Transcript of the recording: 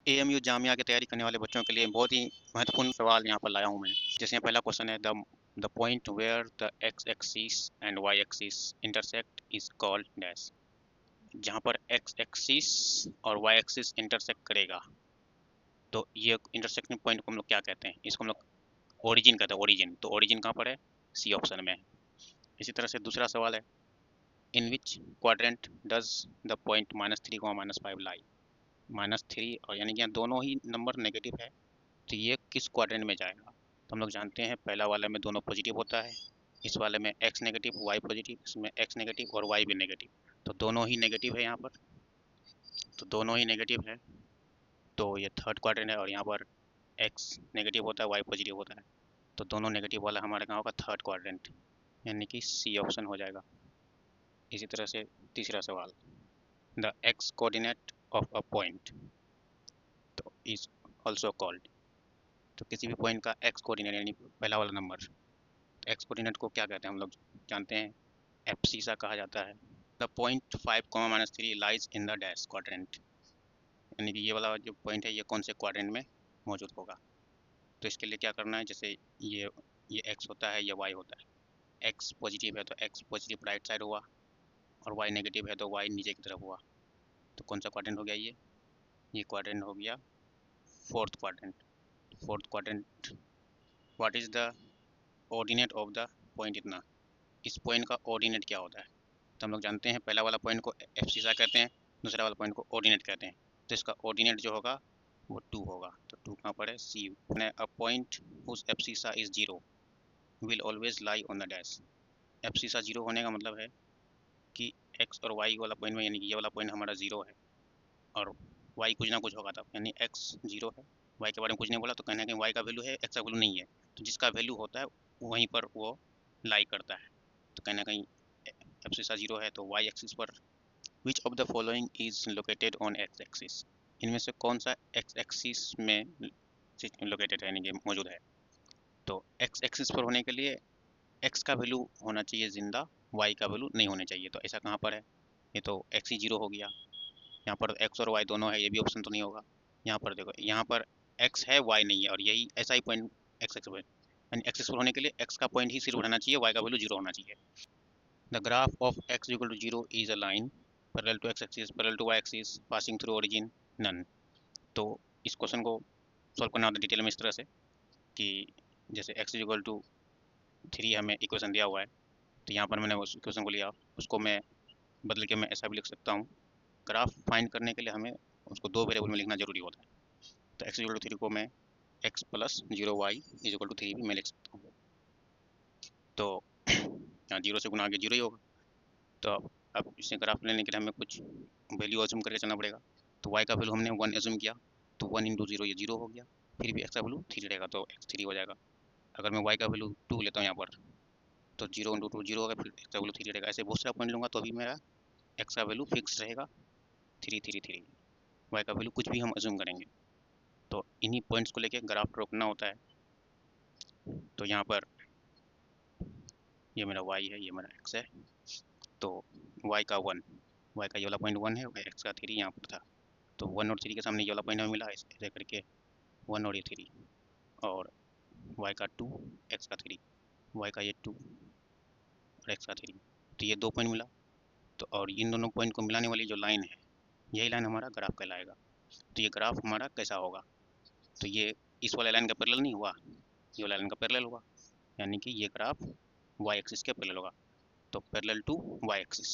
AMU Jamia की तैयारी करने वाले बच्चों के लिए बहुत ही महत्वपूर्ण सवाल यहाँ पर लाया हूँ मैं। जैसे पहला क्वेश्चन है, the point where the X axis and Y axis intersect is called dash. जहाँ पर एक्स एक्सिस और वाई एक्सिस इंटरसेक्ट करेगा तो ये इंटरसेक्टिंग पॉइंट को हम लोग क्या कहते हैं? इसको हम लोग ओरिजिन कहते हैं। ओरिजिन, तो ओरिजिन कहाँ पर है? सी ऑप्शन में है। इसी तरह से दूसरा सवाल है, in which quadrant does the point -3, -5 lie. -3 और यानी कि यहाँ दोनों ही नंबर नेगेटिव है, तो ये किस क्वाड्रेंट में जाएगा? तो हम लोग जानते हैं पहला वाले में दोनों पॉजिटिव होता है, इस वाले में एक्स नेगेटिव वाई पॉजिटिव, इसमें एक्स नेगेटिव और वाई भी नेगेटिव, तो दोनों ही नेगेटिव है यहाँ पर। तो दोनों ही नेगेटिव है, तो ये थर्ड क्वाड्रेंट है। और यहाँ पर एक्स नेगेटिव होता है, वाई पॉजिटिव होता है, तो दोनों नेगेटिव वाला हमारे कहाँ होगा? थर्ड क्वाड्रेंट, यानी कि सी ऑप्शन हो जाएगा। इसी तरह से तीसरा सवाल, the x coordinate of a point तो इज ऑल्सो कॉल्ड। तो किसी भी पॉइंट का एक्स कोऑर्डिनेट यानी पहला वाला नंबर, एक्स कोऑर्डिनेट को क्या कहते हैं? हम लोग जानते हैं एब्सिसा कहा जाता है। The point 5, -3 lies in the dash quadrant, यानी कि ये वाला जो पॉइंट है ये कौन से क्वाड्रेंट में मौजूद होगा? तो इसके लिए क्या करना है, जैसे ये एक्स होता है, ये वाई होता है। एक्स पॉजिटिव है तो एक्स पॉजिटिव राइट साइड हुआ, और वाई नेगेटिव है तो वाई नीचे की तरफ हुआ। तो कौन सा क्वाड्रेंट हो गया? ये क्वाड्रेंट हो गया fourth quadrant. Fourth quadrant, what is the ordinate of the point इतना, इस पॉइंट का ऑर्डिनेट क्या होता है? तो हम लोग जानते हैं पहला वाला पॉइंट को एब्सिसा कहते हैं, दूसरा वाला पॉइंट को ऑर्डिनेट कहते हैं। तो इसका ऑर्डिनेट जो होगा वो 2 होगा। तो 2 कहाँ पर है? C. A point whose abscissa is 0 will always lie on the dash. Abscissa 0 होने का मतलब है कि एक्स और वाई वाला पॉइंट में, यानी कि ये वाला पॉइंट हमारा 0 है और वाई कुछ ना कुछ होगा तब, यानी एक्स 0 है, वाई के बारे में कुछ नहीं बोला, तो कहना है कि वाई का वैल्यू है, एक्स का वैल्यू नहीं है। तो जिसका वैल्यू होता है वहीं पर वो लाई करता है। तो कहना कहीं एब्सिसा 0 है तो वाई एक्सिस पर which of the following is located on x axis, इनमें से कौन सा एक्स एक्सिस में लोकेटेड है, यानी कि मौजूद है? तो एक्स एक्सिस पर होने के लिए एक्स का वैल्यू होना चाहिए जिंदा, वाई का वैल्यू नहीं होना चाहिए। तो ऐसा कहाँ पर है? ये तो एक्स ही 0 हो गया। यहाँ पर एक्स और वाई दोनों है, ये भी ऑप्शन तो नहीं होगा। यहाँ पर देखो, यहाँ पर एक्स है वाई नहीं है, और यही ऐसा ही पॉइंट एक्स एक्स पर, यानी एक्स एक्स पर होने के लिए एक्स का पॉइंट ही 0 रहना चाहिए, वाई का वैल्यू 0 होना चाहिए। The graph of X equal to 0 is a line parallel to X axis parallel to Y axis passing through origin none. तो इस क्वेश्चन को सॉल्व करना होता है डिटेल में इस तरह से कि जैसे एक्स इक्वल टू 3 हमें इक्वेशन दिया हुआ है, तो यहाँ पर मैंने उस इक्वेशन को लिया, उसको मैं बदल के मैं ऐसा भी लिख सकता हूँ। ग्राफ फाइंड करने के लिए हमें उसको 2 वेरिएबल में लिखना जरूरी होता है। तो एक्स इक्वल टू 3 को मैं X plus 0 Y is equal to 3 भी मैं लिख सकता हूँ। तो यहाँ 0 से गुना आगे 0 ही होगा। तो अब इसे ग्राफ लेने के लिए हमें कुछ वैल्यू अज्यूम करके चलना पड़ेगा। तो वाई का वैल्यू हमने 1 अज्यूम किया, तो 1 इंटू 0 ये 0 हो गया, फिर भी एक्स का वैल्यू 3 रहेगा तो एक्स 3 हो जाएगा। अगर मैं वाई का वैल्यू 2 लेता हूँ यहाँ पर, तो 0 इंटू 2 0 होगा, फिर एक्स का वैल्यू 3 रहेगा। ऐसे बहुत सारा पॉइंट लूँगा तो अभी मेरा एक्स का वैल्यू फिक्स रहेगा 3 3 3। वाई का वैल्यू कुछ भी हम अज्यूम करेंगे। तो इन्हीं पॉइंट्स को लेके ग्राफ रोकना होता है। तो यहाँ पर ये मेरा वाई है, ये मेरा एक्स है। तो वाई का 1, वाई का ये वाला पॉइंट 1 है, एक्स का 3 यहाँ पर था। तो 1 और 3 के सामने ये वाला पॉइंट हमें मिला, ऐसे करके 1 और ये 3, और वाई का 2 एक्स का 3, वाई का ये 2 और एक्स का 3, तो ये 2 पॉइंट मिला। तो और इन दोनों पॉइंट को मिलाने वाली जो लाइन है, यही लाइन हमारा ग्राफ कहलाएगा। तो ये ग्राफ हमारा कैसा होगा? तो ये इस वाले लाइन का पैरेलल नहीं हुआ, ये वाला लाइन का पैरेलल हुआ, यानी कि ये ग्राफ वाई एक्सिस के पैरेलल होगा। तो पैरेलल टू वाई एक्सिस।